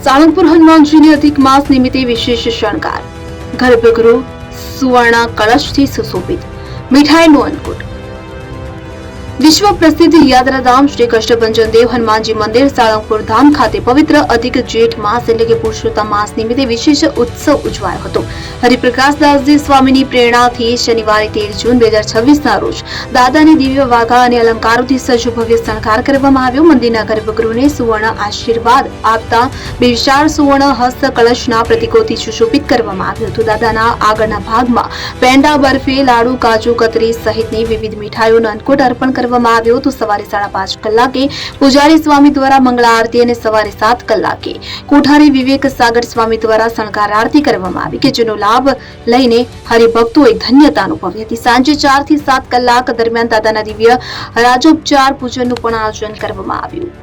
સાળંગપુર હનુમાનજીની અધિક માસ નિમિત્તે વિશેષ શણગાર, ગર્ભગૃહ સુવર્ણ કળશથી સુશોભિત, મીઠાઈનો અન્નકૂટ। વિશ્વ પ્રસિદ્ધ યાત્રાધામ શ્રી કષ્ટભંજન દેવ હનુમાનજી મંદિર સાળંગપુર ધામ ખાતે પવિત્ર અધિક જેઠ માસ એટલે કે પુરુષોત્તમ માસ નિમિત્તે વિશેષ ઉત્સવ ઉજવાયો હતો। હરિપ્રકાશદાસજી સ્વામીની પ્રેરણાથી શનિવારે 13 જૂન 2026ના રોજ દાદાની દિવ્ય વાઘા અને અલંકારોથી સજ્જ ભવ્ય શણગાર કરવામાં આવ્યો। મંદિરના ગર્ભગૃહને સુવર્ણ આશીર્વાદ આપતા બે વિશાળ સુવર્ણ હસ્ત કળશના પ્રતીકોથી સુશોભિત કરવામાં આવ્યું હતું। દાદાના આગળના ભાગમાં પેંડા, બરફી, લાડુ, કાજુ કતરી સહિતની વિવિધ મીઠાઈઓનો અન્નકૂટ અર્પણ કરવામાં આવ્યો તો સવારે 5:30 કલાકે પૂજારી સ્વામી દ્વારા મંગળા આરતી અને સવારે 7 કલાકે કોઠારી વિવેક સાગર સ્વામી દ્વારા શણગાર આરતી કરવામાં આવી કે જેનો લાભ લઈને હરિભક્તોએ ધન્યતા અનુભવી હતી। સાંજે 4 થી 7 કલાક દરમિયાન દાદાના દિવ્ય રાજોપચાર પૂજનનું પણ આયોજન કરવામાં આવ્યું।